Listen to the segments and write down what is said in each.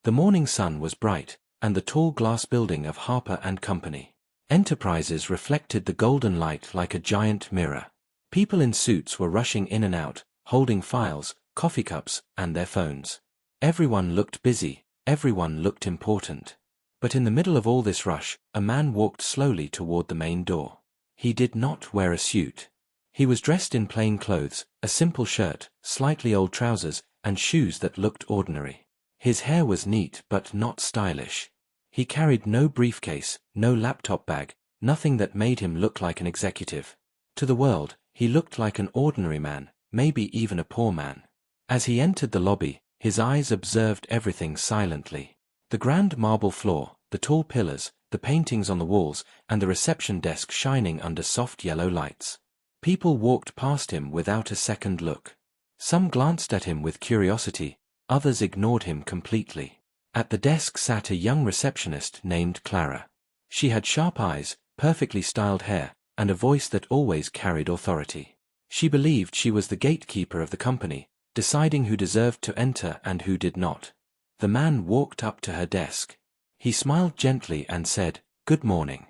The morning sun was bright, and the tall glass building of Harper & Company Enterprises reflected the golden light like a giant mirror. People in suits were rushing in and out, holding files, coffee cups, and their phones. Everyone looked busy, everyone looked important. But in the middle of all this rush, a man walked slowly toward the main door. He did not wear a suit. He was dressed in plain clothes, a simple shirt, slightly old trousers, and shoes that looked ordinary. His hair was neat but not stylish. He carried no briefcase, no laptop bag, nothing that made him look like an executive. To the world, he looked like an ordinary man, maybe even a poor man. As he entered the lobby, his eyes observed everything silently. The grand marble floor, the tall pillars, the paintings on the walls, and the reception desk shining under soft yellow lights. People walked past him without a second look. Some glanced at him with curiosity, others ignored him completely. At the desk sat a young receptionist named Clara. She had sharp eyes, perfectly styled hair, and a voice that always carried authority. She believed she was the gatekeeper of the company, deciding who deserved to enter and who did not. The man walked up to her desk. He smiled gently and said, "Good morning."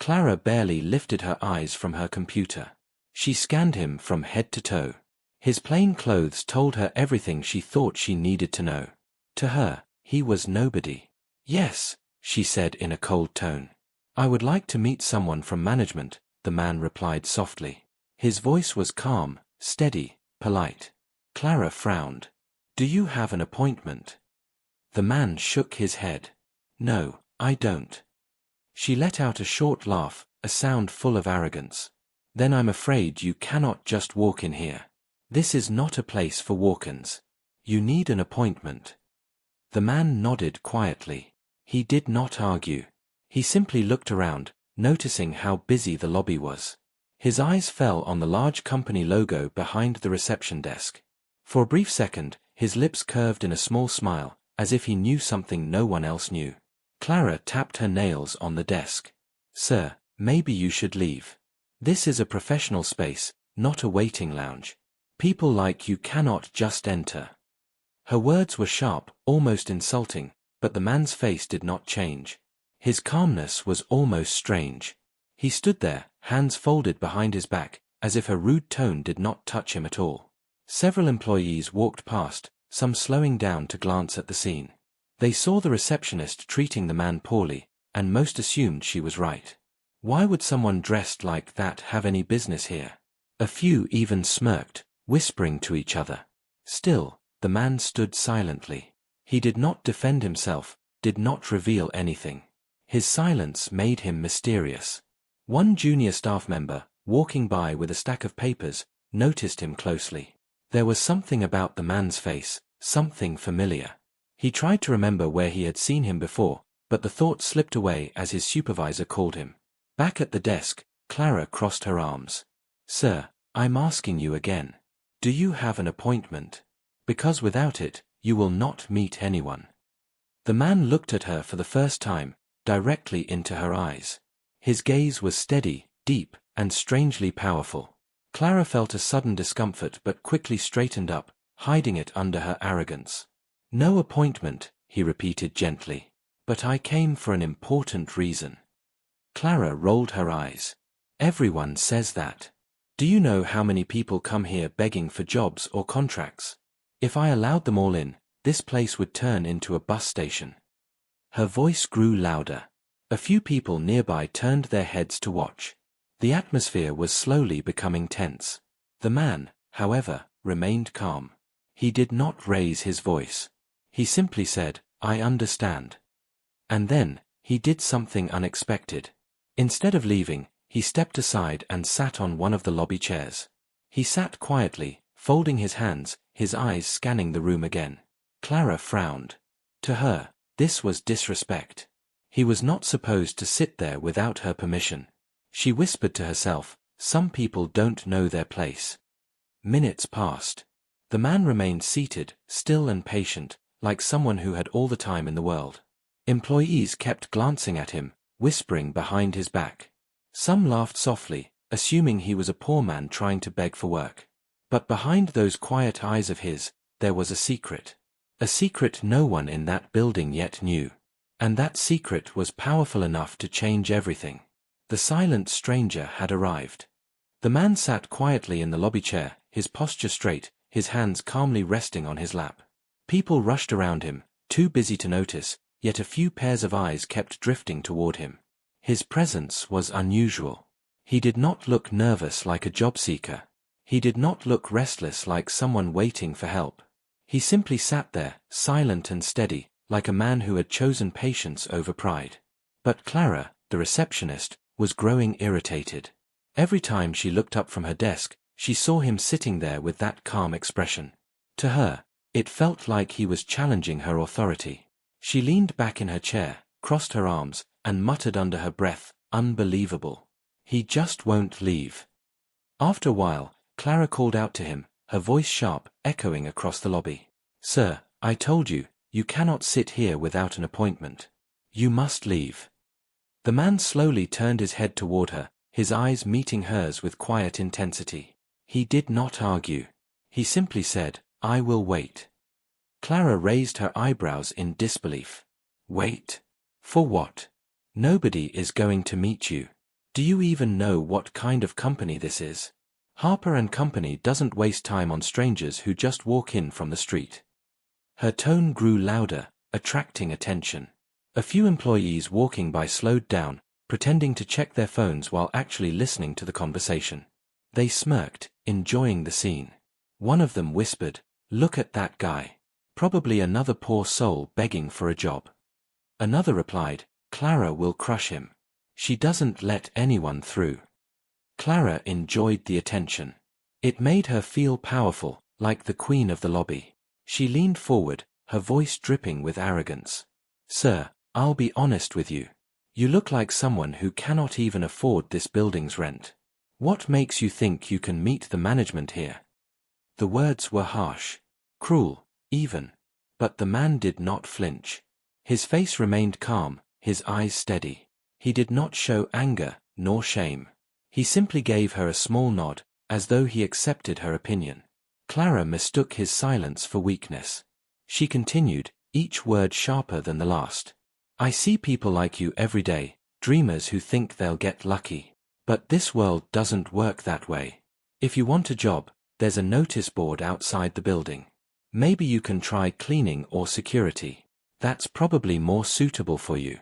Clara barely lifted her eyes from her computer. She scanned him from head to toe. His plain clothes told her everything she thought she needed to know. To her, he was nobody. "Yes," she said in a cold tone. "I would like to meet someone from management," the man replied softly. His voice was calm, steady, polite. Clara frowned. "Do you have an appointment?" The man shook his head. "No, I don't." She let out a short laugh, a sound full of arrogance. "Then I'm afraid you cannot just walk in here. This is not a place for walk-ins. You need an appointment." The man nodded quietly. He did not argue. He simply looked around, noticing how busy the lobby was. His eyes fell on the large company logo behind the reception desk. For a brief second, his lips curved in a small smile, as if he knew something no one else knew. Clara tapped her nails on the desk. "Sir, maybe you should leave. This is a professional space, not a waiting lounge. People like you cannot just enter." Her words were sharp, almost insulting, but the man's face did not change. His calmness was almost strange. He stood there, hands folded behind his back, as if her rude tone did not touch him at all. Several employees walked past, some slowing down to glance at the scene. They saw the receptionist treating the man poorly, and most assumed she was right. Why would someone dressed like that have any business here? A few even smirked, whispering to each other. Still, the man stood silently. He did not defend himself, did not reveal anything. His silence made him mysterious. One junior staff member, walking by with a stack of papers, noticed him closely. There was something about the man's face, something familiar. He tried to remember where he had seen him before, but the thought slipped away as his supervisor called him. Back at the desk, Clara crossed her arms. "Sir, I'm asking you again. Do you have an appointment? Because without it, you will not meet anyone." The man looked at her for the first time, directly into her eyes. His gaze was steady, deep, and strangely powerful. Clara felt a sudden discomfort but quickly straightened up, hiding it under her arrogance. "No appointment," he repeated gently. "But I came for an important reason." Clara rolled her eyes. "Everyone says that. Do you know how many people come here begging for jobs or contracts? If I allowed them all in, this place would turn into a bus station." Her voice grew louder. A few people nearby turned their heads to watch. The atmosphere was slowly becoming tense. The man, however, remained calm. He did not raise his voice. He simply said, "I understand." And then, he did something unexpected. Instead of leaving, he stepped aside and sat on one of the lobby chairs. He sat quietly, folding his hands, his eyes scanning the room again. Clara frowned. To her, this was disrespect. He was not supposed to sit there without her permission. She whispered to herself, "Some people don't know their place." Minutes passed. The man remained seated, still and patient, like someone who had all the time in the world. Employees kept glancing at him, whispering behind his back. Some laughed softly, assuming he was a poor man trying to beg for work. But behind those quiet eyes of his, there was a secret. A secret no one in that building yet knew. And that secret was powerful enough to change everything. The silent stranger had arrived. The man sat quietly in the lobby chair, his posture straight, his hands calmly resting on his lap. People rushed around him, too busy to notice, yet a few pairs of eyes kept drifting toward him. His presence was unusual. He did not look nervous like a job seeker. He did not look restless like someone waiting for help. He simply sat there, silent and steady, like a man who had chosen patience over pride. But Clara, the receptionist, was growing irritated. Every time she looked up from her desk, she saw him sitting there with that calm expression. To her, it felt like he was challenging her authority. She leaned back in her chair, crossed her arms, and muttered under her breath, "Unbelievable. He just won't leave." After a while, Clara called out to him, her voice sharp, echoing across the lobby. "Sir, I told you, you cannot sit here without an appointment. You must leave." The man slowly turned his head toward her, his eyes meeting hers with quiet intensity. He did not argue. He simply said, "I will wait." Clara raised her eyebrows in disbelief. "Wait? For what? Nobody is going to meet you. Do you even know what kind of company this is? Harper & Company doesn't waste time on strangers who just walk in from the street." Her tone grew louder, attracting attention. A few employees walking by slowed down, pretending to check their phones while actually listening to the conversation. They smirked, enjoying the scene. One of them whispered, "Look at that guy. Probably another poor soul begging for a job." Another replied, "Clara will crush him. She doesn't let anyone through." Clara enjoyed the attention. It made her feel powerful, like the queen of the lobby. She leaned forward, her voice dripping with arrogance. "Sir, I'll be honest with you. You look like someone who cannot even afford this building's rent. What makes you think you can meet the management here?" The words were harsh, cruel, even. But the man did not flinch. His face remained calm, his eyes steady. He did not show anger, nor shame. He simply gave her a small nod, as though he accepted her opinion. Clara mistook his silence for weakness. She continued, each word sharper than the last. "I see people like you every day, dreamers who think they'll get lucky. But this world doesn't work that way. If you want a job, there's a notice board outside the building. Maybe you can try cleaning or security. That's probably more suitable for you."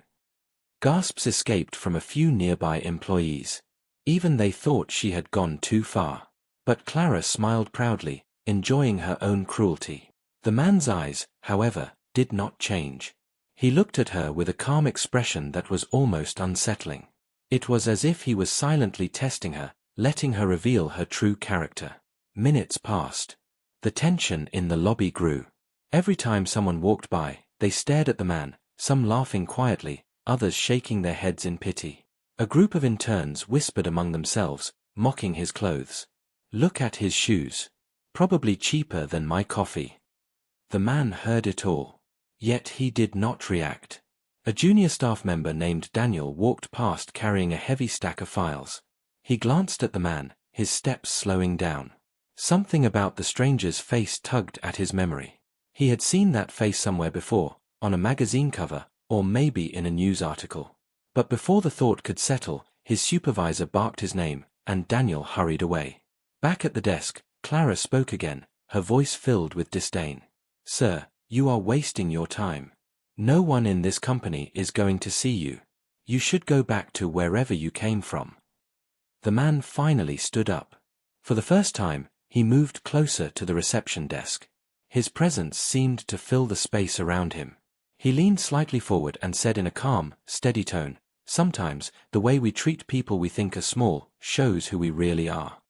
Gasps escaped from a few nearby employees. Even they thought she had gone too far. But Clara smiled proudly, enjoying her own cruelty. The man's eyes, however, did not change. He looked at her with a calm expression that was almost unsettling. It was as if he was silently testing her, letting her reveal her true character. Minutes passed. The tension in the lobby grew. Every time someone walked by, they stared at the man, some laughing quietly, others shaking their heads in pity. A group of interns whispered among themselves, mocking his clothes. "Look at his shoes. Probably cheaper than my coffee." The man heard it all. Yet he did not react. A junior staff member named Daniel walked past carrying a heavy stack of files. He glanced at the man, his steps slowing down. Something about the stranger's face tugged at his memory. He had seen that face somewhere before, on a magazine cover, or maybe in a news article. But before the thought could settle, his supervisor barked his name, and Daniel hurried away. Back at the desk, Clara spoke again, her voice filled with disdain. "Sir, you are wasting your time. No one in this company is going to see you. You should go back to wherever you came from." The man finally stood up. For the first time, he moved closer to the reception desk. His presence seemed to fill the space around him. He leaned slightly forward and said in a calm, steady tone, "Sometimes, the way we treat people we think are small shows who we really are."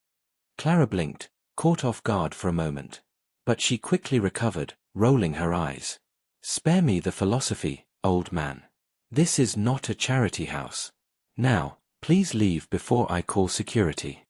Clara blinked, caught off guard for a moment. But she quickly recovered, rolling her eyes. "Spare me the philosophy, old man. This is not a charity house. Now, please leave before I call security."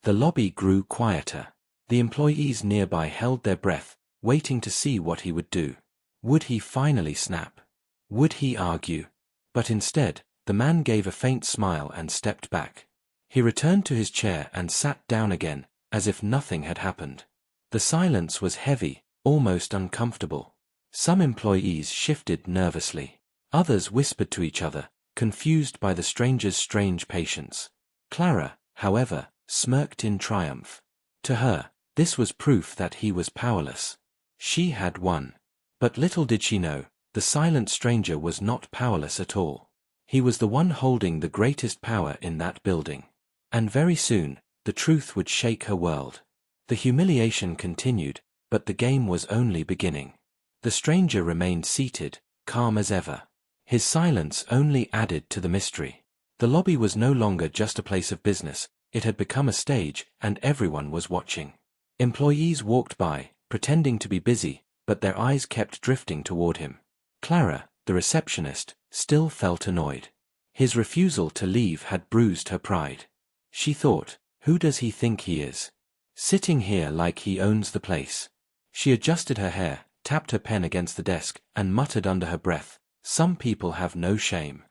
The lobby grew quieter. The employees nearby held their breath, waiting to see what he would do. Would he finally snap? Would he argue? But instead, the man gave a faint smile and stepped back. He returned to his chair and sat down again, as if nothing had happened. The silence was heavy, almost uncomfortable. Some employees shifted nervously. Others whispered to each other, confused by the stranger's strange patience. Clara, however, smirked in triumph. To her, this was proof that he was powerless. She had won. But little did she know, the silent stranger was not powerless at all. He was the one holding the greatest power in that building. And very soon, the truth would shake her world. The humiliation continued, but the game was only beginning. The stranger remained seated, calm as ever. His silence only added to the mystery. The lobby was no longer just a place of business, it had become a stage, and everyone was watching. Employees walked by, pretending to be busy, but their eyes kept drifting toward him. Clara, the receptionist, still felt annoyed. His refusal to leave had bruised her pride. She thought, who does he think he is? Sitting here like he owns the place. She adjusted her hair, tapped her pen against the desk, and muttered under her breath, some people have no shame.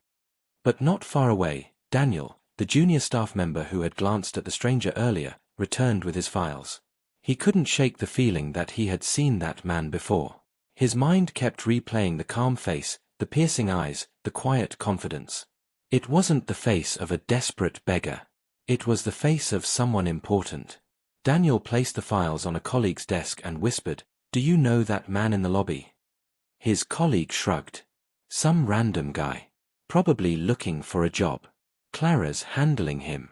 But not far away, Daniel, the junior staff member who had glanced at the stranger earlier, returned with his files. He couldn't shake the feeling that he had seen that man before. His mind kept replaying the calm face, the piercing eyes, the quiet confidence. It wasn't the face of a desperate beggar. It was the face of someone important. Daniel placed the files on a colleague's desk and whispered, "Do you know that man in the lobby?" His colleague shrugged. Some random guy. Probably looking for a job. Clara's handling him.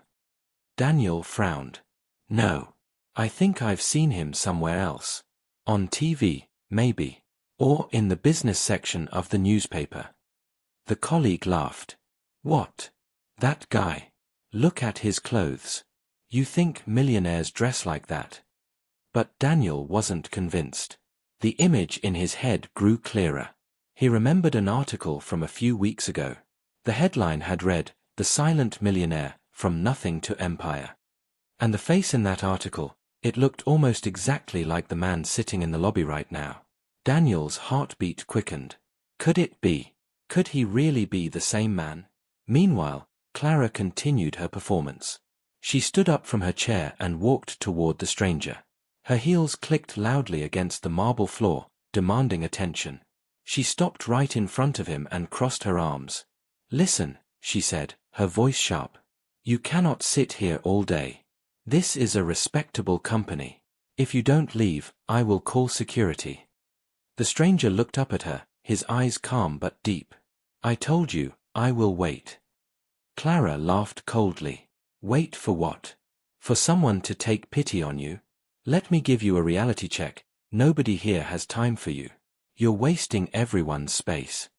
Daniel frowned. No. I think I've seen him somewhere else. On TV, maybe. Or in the business section of the newspaper. The colleague laughed. What? That guy. Look at his clothes. You think millionaires dress like that? But Daniel wasn't convinced. The image in his head grew clearer. He remembered an article from a few weeks ago. The headline had read, "The Silent Millionaire, From Nothing to Empire." And the face in that article, it looked almost exactly like the man sitting in the lobby right now. Daniel's heartbeat quickened. Could it be? Could he really be the same man? Meanwhile, Clara continued her performance. She stood up from her chair and walked toward the stranger. Her heels clicked loudly against the marble floor, demanding attention. She stopped right in front of him and crossed her arms. "Listen," she said, her voice sharp. "You cannot sit here all day. This is a respectable company. If you don't leave, I will call security." The stranger looked up at her, his eyes calm but deep. "I told you, I will wait." Clara laughed coldly. "Wait for what? For someone to take pity on you? Let me give you a reality check. Nobody here has time for you. You're wasting everyone's space."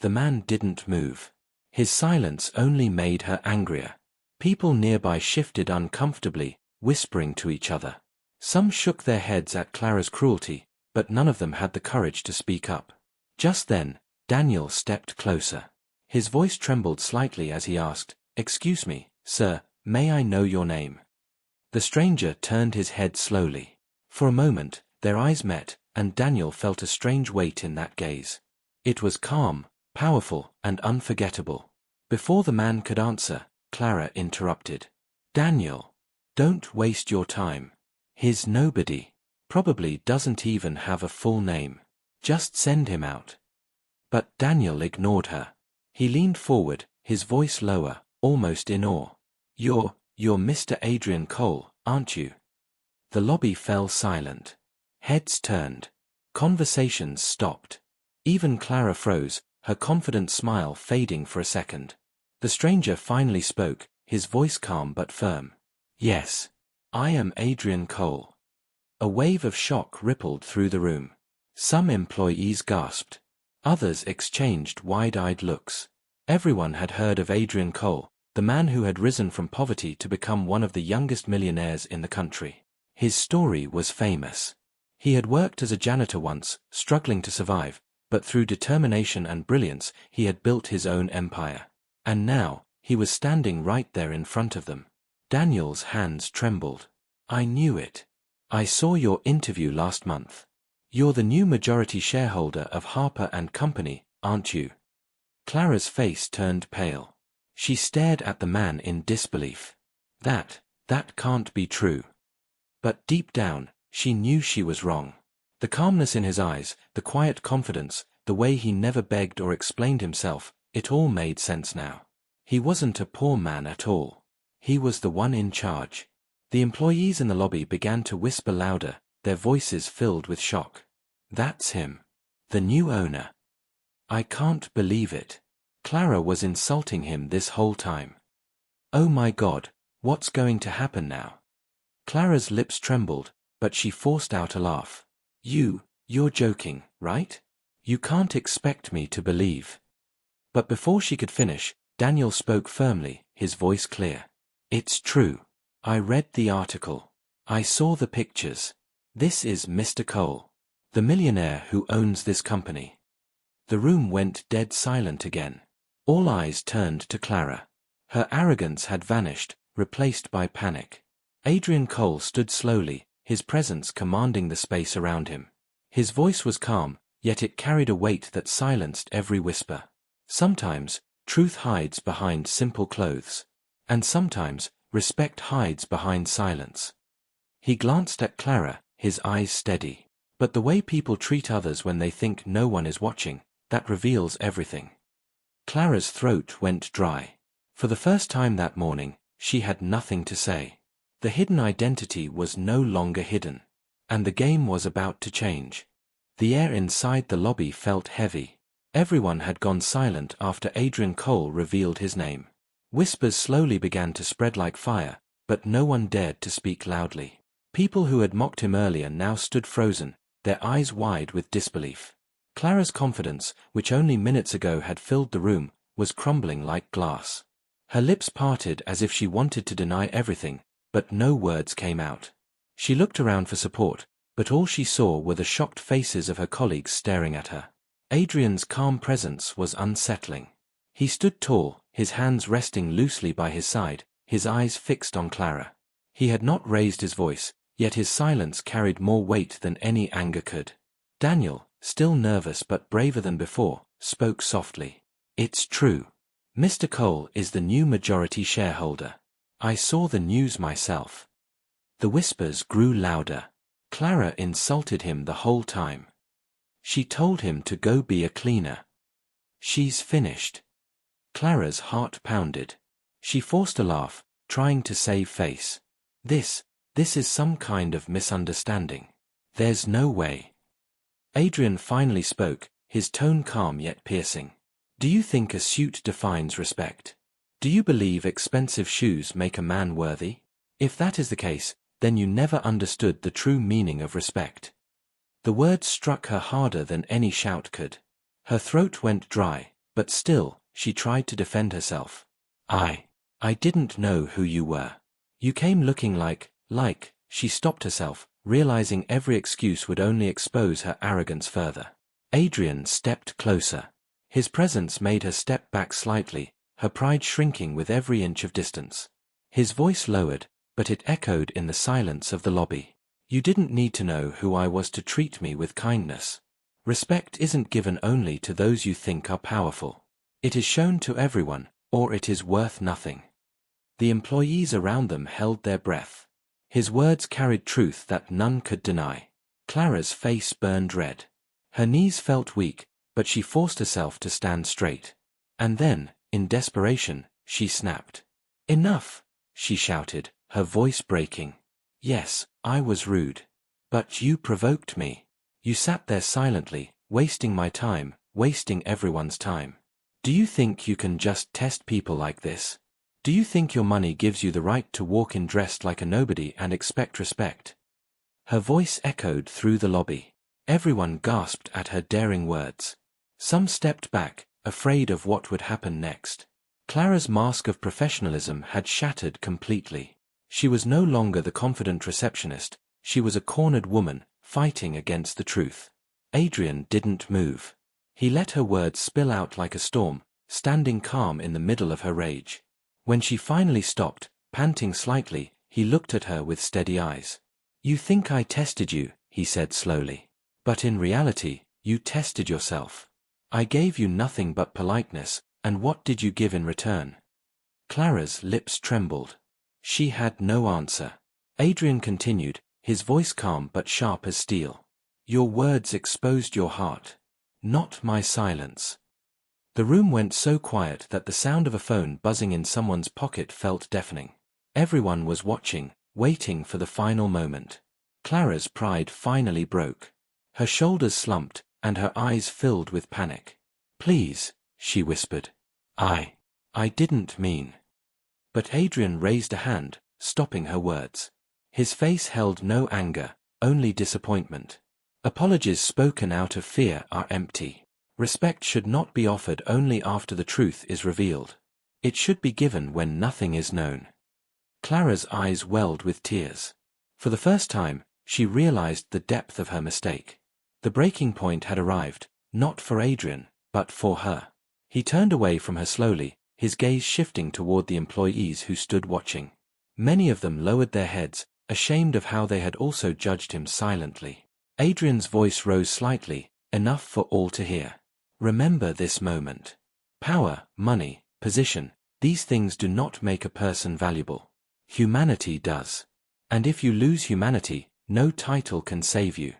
The man didn't move. His silence only made her angrier. People nearby shifted uncomfortably, whispering to each other. Some shook their heads at Clara's cruelty, but none of them had the courage to speak up. Just then, Daniel stepped closer. His voice trembled slightly as he asked, "Excuse me, sir, may I know your name?" The stranger turned his head slowly. For a moment, their eyes met, and Daniel felt a strange weight in that gaze. It was calm, powerful, and unforgettable. Before the man could answer, Clara interrupted. "Daniel, don't waste your time. He's nobody. Probably doesn't even have a full name. Just send him out." But Daniel ignored her. He leaned forward, his voice lower, almost in awe. You're Mr. Adrian Cole, aren't you?" The lobby fell silent. Heads turned. Conversations stopped. Even Clara froze, her confident smile fading for a second. The stranger finally spoke, his voice calm but firm. "Yes. I am Adrian Cole." A wave of shock rippled through the room. Some employees gasped. Others exchanged wide-eyed looks. Everyone had heard of Adrian Cole, the man who had risen from poverty to become one of the youngest millionaires in the country. His story was famous. He had worked as a janitor once, struggling to survive, but through determination and brilliance he had built his own empire. And now, he was standing right there in front of them. Daniel's hands trembled. "I knew it. I saw your interview last month. You're the new majority shareholder of Harper & Company, aren't you?" Clara's face turned pale. She stared at the man in disbelief. That can't be true. But deep down, she knew she was wrong. The calmness in his eyes, the quiet confidence, the way he never begged or explained himself, it all made sense now. He wasn't a poor man at all. He was the one in charge. The employees in the lobby began to whisper louder, their voices filled with shock. That's him. The new owner. I can't believe it. Clara was insulting him this whole time. Oh my God, what's going to happen now? Clara's lips trembled, but she forced out a laugh. You're joking, right? You can't expect me to believe. But before she could finish, Daniel spoke firmly, his voice clear. It's true. I read the article. I saw the pictures. This is Mr. Cole, the millionaire who owns this company. The room went dead silent again. All eyes turned to Clara. Her arrogance had vanished, replaced by panic. Adrian Cole stood slowly, his presence commanding the space around him. His voice was calm, yet it carried a weight that silenced every whisper. Sometimes, truth hides behind simple clothes. And sometimes, respect hides behind silence. He glanced at Clara, his eyes steady. But the way people treat others when they think no one is watching, that reveals everything. Clara's throat went dry. For the first time that morning, she had nothing to say. The hidden identity was no longer hidden. And the game was about to change. The air inside the lobby felt heavy. Everyone had gone silent after Adrian Cole revealed his name. Whispers slowly began to spread like fire, but no one dared to speak loudly. People who had mocked him earlier now stood frozen, their eyes wide with disbelief. Clara's confidence, which only minutes ago had filled the room, was crumbling like glass. Her lips parted as if she wanted to deny everything, but no words came out. She looked around for support, but all she saw were the shocked faces of her colleagues staring at her. Adrian's calm presence was unsettling. He stood tall, his hands resting loosely by his side, his eyes fixed on Clara. He had not raised his voice, yet his silence carried more weight than any anger could. Daniel, still nervous but braver than before, spoke softly. It's true. Mr. Cole is the new majority shareholder. I saw the news myself. The whispers grew louder. Clara insulted him the whole time. She told him to go be a cleaner. She's finished. Clara's heart pounded. She forced a laugh, trying to save face. This is some kind of misunderstanding. There's no way. Adrian finally spoke, his tone calm yet piercing. Do you think a suit defines respect? Do you believe expensive shoes make a man worthy? If that is the case, then you never understood the true meaning of respect. The words struck her harder than any shout could. Her throat went dry, but still, she tried to defend herself. I didn't know who you were. You came looking like, she stopped herself, realizing every excuse would only expose her arrogance further. Adrian stepped closer. His presence made her step back slightly, her pride shrinking with every inch of distance. His voice lowered, but it echoed in the silence of the lobby. You didn't need to know who I was to treat me with kindness. Respect isn't given only to those you think are powerful. It is shown to everyone, or it is worth nothing. The employees around them held their breath. His words carried truth that none could deny. Clara's face burned red. Her knees felt weak, but she forced herself to stand straight. And then, in desperation, she snapped. Enough, she shouted, her voice breaking. Yes, I was rude. But you provoked me. You sat there silently, wasting my time, wasting everyone's time. Do you think you can just test people like this? Do you think your money gives you the right to walk in dressed like a nobody and expect respect? Her voice echoed through the lobby. Everyone gasped at her daring words. Some stepped back, afraid of what would happen next. Clara's mask of professionalism had shattered completely. She was no longer the confident receptionist, she was a cornered woman, fighting against the truth. Adrian didn't move. He let her words spill out like a storm, standing calm in the middle of her rage. When she finally stopped, panting slightly, he looked at her with steady eyes. You think I tested you, he said slowly. But in reality, you tested yourself. I gave you nothing but politeness, and what did you give in return? Clara's lips trembled. She had no answer. Adrian continued, his voice calm but sharp as steel. Your words exposed your heart. Not my silence. The room went so quiet that the sound of a phone buzzing in someone's pocket felt deafening. Everyone was watching, waiting for the final moment. Clara's pride finally broke. Her shoulders slumped, and her eyes filled with panic. "Please," she whispered. I didn't mean." But Adrian raised a hand, stopping her words. His face held no anger, only disappointment. Apologies spoken out of fear are empty. Respect should not be offered only after the truth is revealed. It should be given when nothing is known. Clara's eyes welled with tears. For the first time, she realized the depth of her mistake. The breaking point had arrived, not for Adrian, but for her. He turned away from her slowly, his gaze shifting toward the employees who stood watching. Many of them lowered their heads, ashamed of how they had also judged him silently. Adrian's voice rose slightly, enough for all to hear. "Remember this moment. Power, money, position, these things do not make a person valuable. Humanity does. And if you lose humanity, no title can save you."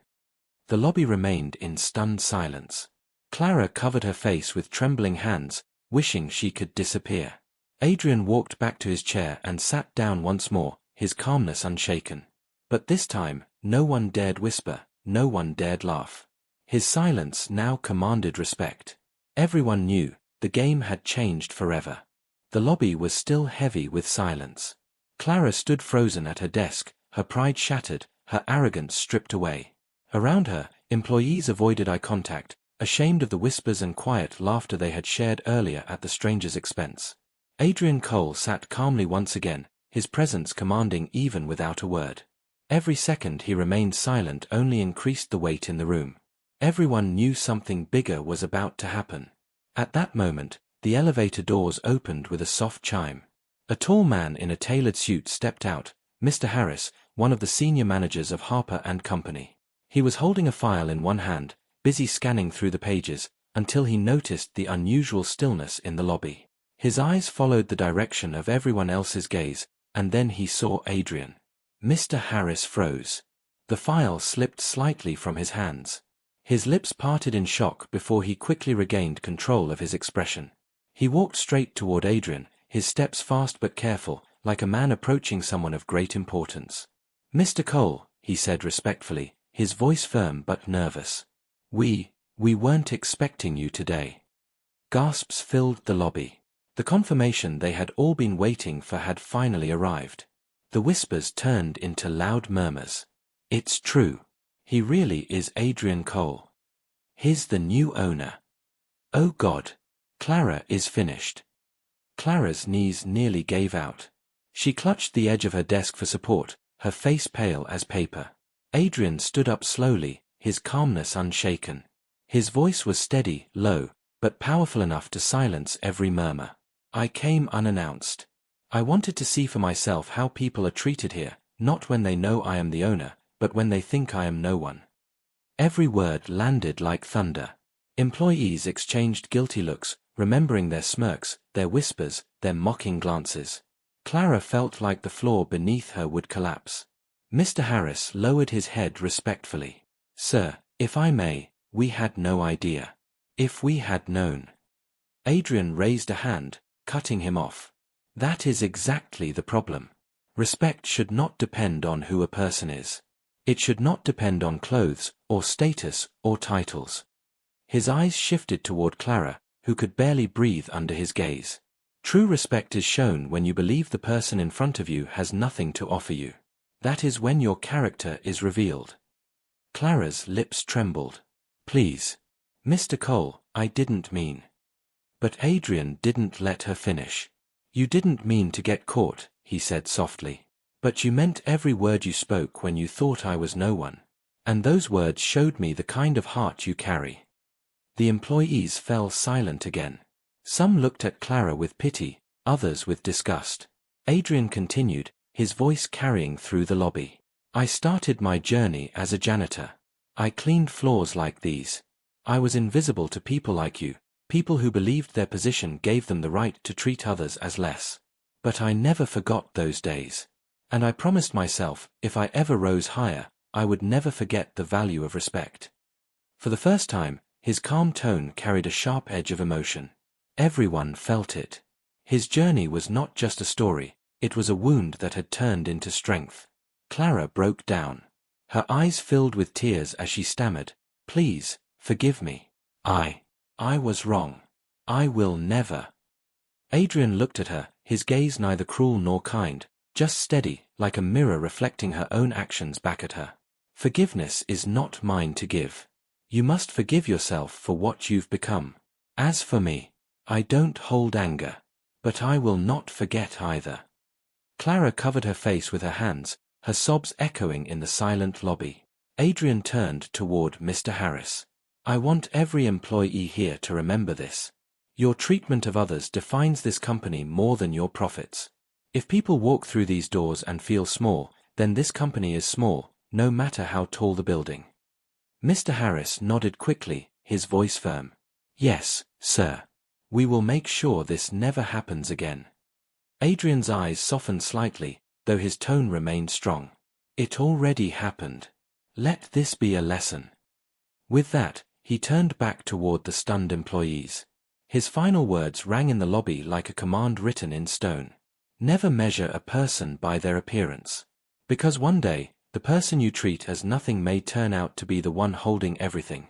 The lobby remained in stunned silence. Clara covered her face with trembling hands, wishing she could disappear. Adrian walked back to his chair and sat down once more, his calmness unshaken. But this time, no one dared whisper, no one dared laugh. His silence now commanded respect. Everyone knew, the game had changed forever. The lobby was still heavy with silence. Clara stood frozen at her desk, her pride shattered, her arrogance stripped away. Around her, employees avoided eye contact, ashamed of the whispers and quiet laughter they had shared earlier at the stranger's expense. Adrian Cole sat calmly once again, his presence commanding even without a word. Every second he remained silent only increased the weight in the room. Everyone knew something bigger was about to happen. At that moment, the elevator doors opened with a soft chime. A tall man in a tailored suit stepped out, Mr. Harris, one of the senior managers of Harper & Company. He was holding a file in one hand, busy scanning through the pages, until he noticed the unusual stillness in the lobby. His eyes followed the direction of everyone else's gaze, and then he saw Adrian. Mr. Harris froze. The file slipped slightly from his hands. His lips parted in shock before he quickly regained control of his expression. He walked straight toward Adrian, his steps fast but careful, like a man approaching someone of great importance. "Mr. Cole," he said respectfully, his voice firm but nervous. We weren't expecting you today." Gasps filled the lobby. The confirmation they had all been waiting for had finally arrived. The whispers turned into loud murmurs. "It's true. He really is Adrian Cole. He's the new owner. Oh God. Clara is finished." Clara's knees nearly gave out. She clutched the edge of her desk for support, her face pale as paper. Adrian stood up slowly, his calmness unshaken. His voice was steady, low, but powerful enough to silence every murmur. "I came unannounced. I wanted to see for myself how people are treated here, not when they know I am the owner, but when they think I am no one." Every word landed like thunder. Employees exchanged guilty looks, remembering their smirks, their whispers, their mocking glances. Clara felt like the floor beneath her would collapse. Mr. Harris lowered his head respectfully. "Sir, if I may, we had no idea. If we had known." Adrian raised a hand, cutting him off. "That is exactly the problem. Respect should not depend on who a person is. It should not depend on clothes, or status, or titles." His eyes shifted toward Clara, who could barely breathe under his gaze. True respect is shown when you believe the person in front of you has nothing to offer you. That is when your character is revealed. Clara's lips trembled. "Please. Mr. Cole, I didn't mean." But Adrian didn't let her finish. "You didn't mean to get caught," he said softly. "But you meant every word you spoke when you thought I was no one. And those words showed me the kind of heart you carry." The employees fell silent again. Some looked at Clara with pity, others with disgust. Adrian continued, his voice carrying through the lobby. "I started my journey as a janitor. I cleaned floors like these. I was invisible to people like you, people who believed their position gave them the right to treat others as less. But I never forgot those days. And I promised myself, if I ever rose higher, I would never forget the value of respect. For the first time, his calm tone carried a sharp edge of emotion. Everyone felt it. His journey was not just a story, it was a wound that had turned into strength. Clara broke down. Her eyes filled with tears as she stammered, "Please, forgive me. I was wrong. I will never." Adrian looked at her, his gaze neither cruel nor kind, just steady, like a mirror reflecting her own actions back at her. "Forgiveness is not mine to give. You must forgive yourself for what you've become. As for me, I don't hold anger. But I will not forget either." Clara covered her face with her hands, her sobs echoing in the silent lobby. Adrian turned toward Mr. Harris. "I want every employee here to remember this. Your treatment of others defines this company more than your profits. If people walk through these doors and feel small, then this company is small, no matter how tall the building." Mr. Harris nodded quickly, his voice firm. "Yes, sir. We will make sure this never happens again." Adrian's eyes softened slightly, though his tone remained strong. "It already happened. Let this be a lesson." With that, he turned back toward the stunned employees. His final words rang in the lobby like a command written in stone. Never measure a person by their appearance. Because one day, the person you treat as nothing may turn out to be the one holding everything.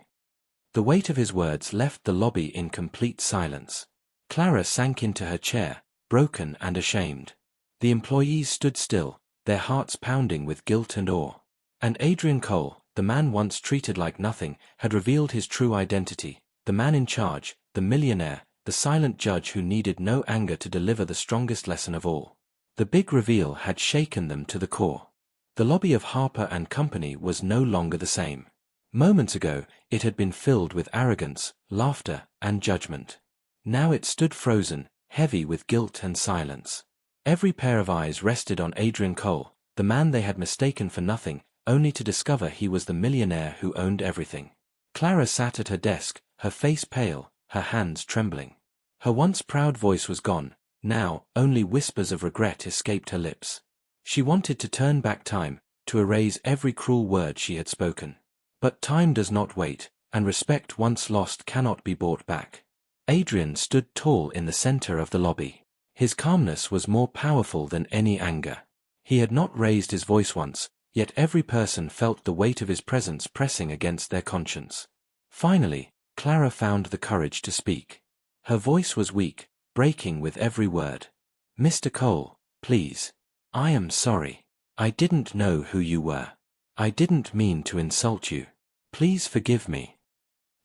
The weight of his words left the lobby in complete silence. Clara sank into her chair, broken and ashamed. The employees stood still, their hearts pounding with guilt and awe. And Adrian Cole, the man once treated like nothing, had revealed his true identity, the man in charge, the millionaire, the silent judge who needed no anger to deliver the strongest lesson of all. The big reveal had shaken them to the core. The lobby of Harper & Company was no longer the same. Moments ago, it had been filled with arrogance, laughter, and judgment. Now it stood frozen, heavy with guilt and silence. Every pair of eyes rested on Adrian Cole, the man they had mistaken for nothing, only to discover he was the millionaire who owned everything. Clara sat at her desk, her face pale, her hands trembling. Her once proud voice was gone, now only whispers of regret escaped her lips. She wanted to turn back time, to erase every cruel word she had spoken. But time does not wait, and respect once lost cannot be bought back. Adrian stood tall in the center of the lobby. His calmness was more powerful than any anger. He had not raised his voice once, yet every person felt the weight of his presence pressing against their conscience. Finally, Clara found the courage to speak. Her voice was weak, breaking with every word. "Mr. Cole, please. I am sorry. I didn't know who you were. I didn't mean to insult you. Please forgive me."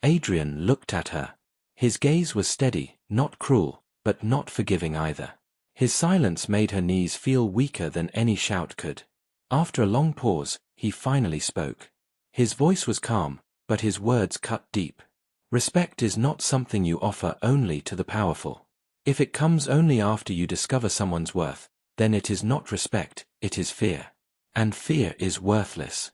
Adrian looked at her. His gaze was steady, not cruel, but not forgiving either. His silence made her knees feel weaker than any shout could. After a long pause, he finally spoke. His voice was calm, but his words cut deep. "Respect is not something you offer only to the powerful. If it comes only after you discover someone's worth, then it is not respect, it is fear. And fear is worthless."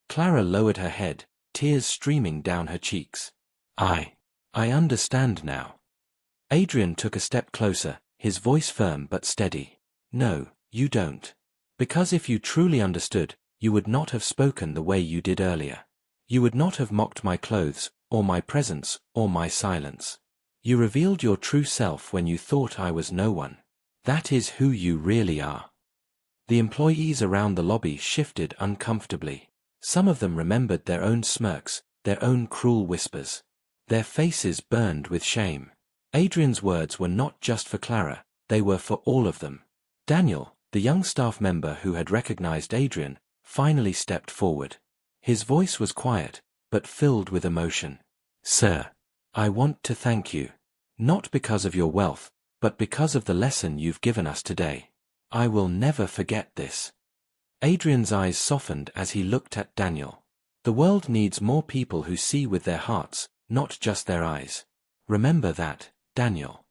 Clara lowered her head, tears streaming down her cheeks. I understand now." Adrian took a step closer, his voice firm but steady. "No, you don't. Because if you truly understood, you would not have spoken the way you did earlier. You would not have mocked my clothes, or my presence, or my silence. You revealed your true self when you thought I was no one. That is who you really are." The employees around the lobby shifted uncomfortably. Some of them remembered their own smirks, their own cruel whispers. Their faces burned with shame. Adrian's words were not just for Clara, they were for all of them. Daniel, the young staff member who had recognized Adrian, finally stepped forward. His voice was quiet, but filled with emotion. "Sir, I want to thank you. Not because of your wealth, but because of the lesson you've given us today. I will never forget this." Adrian's eyes softened as he looked at Daniel. The world needs more people who see with their hearts, not just their eyes. Remember that, Daniel.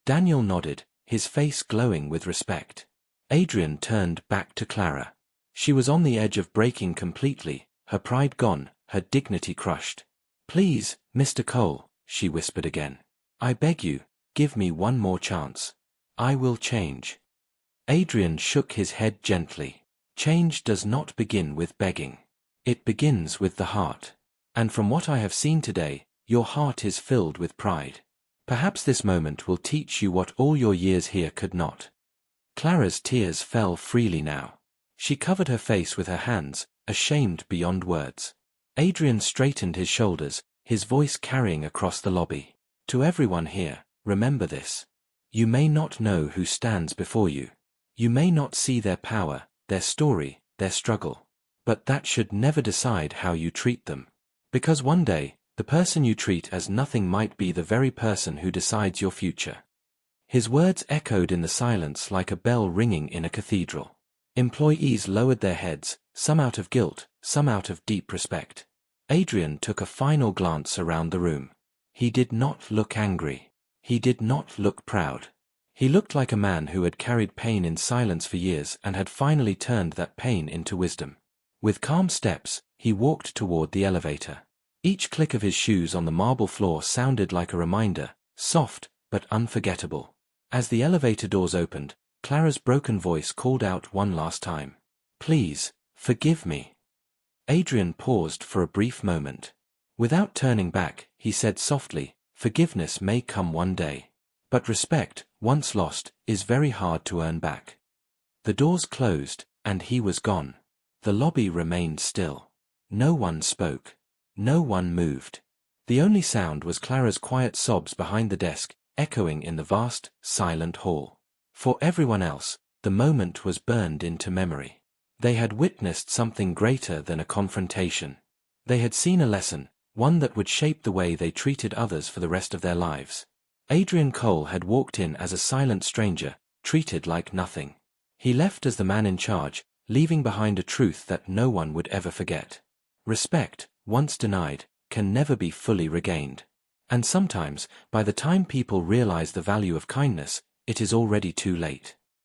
Daniel nodded, his face glowing with respect. Adrian turned back to Clara. She was on the edge of breaking completely, her pride gone, her dignity crushed. "Please, Mr. Cole," she whispered again. "I beg you, give me one more chance. I will change." Adrian shook his head gently. "Change does not begin with begging. It begins with the heart. And from what I have seen today, your heart is filled with pride. Perhaps this moment will teach you what all your years here could not. Clara's tears fell freely now. She covered her face with her hands, ashamed beyond words. Adrian straightened his shoulders, his voice carrying across the lobby. To everyone here, remember this. You may not know who stands before you. You may not see their power, their story, their struggle. But that should never decide how you treat them. Because one day, the person you treat as nothing might be the very person who decides your future. His words echoed in the silence like a bell ringing in a cathedral. Employees lowered their heads, some out of guilt, some out of deep respect. Adrian took a final glance around the room. He did not look angry. He did not look proud. He looked like a man who had carried pain in silence for years and had finally turned that pain into wisdom. With calm steps, he walked toward the elevator. Each click of his shoes on the marble floor sounded like a reminder, soft but unforgettable. As the elevator doors opened, Clara's broken voice called out one last time. Please, forgive me. Adrian paused for a brief moment. Without turning back, he said softly, forgiveness may come one day. But respect, once lost, is very hard to earn back. The doors closed, and he was gone. The lobby remained still. No one spoke. No one moved. The only sound was Clara's quiet sobs behind the desk, echoing in the vast, silent hall. For everyone else, the moment was burned into memory. They had witnessed something greater than a confrontation. They had seen a lesson, one that would shape the way they treated others for the rest of their lives. Adrian Cole had walked in as a silent stranger, treated like nothing. He left as the man in charge, leaving behind a truth that no one would ever forget. Respect, once denied, can never be fully regained. And sometimes, by the time people realize the value of kindness, it is already too late.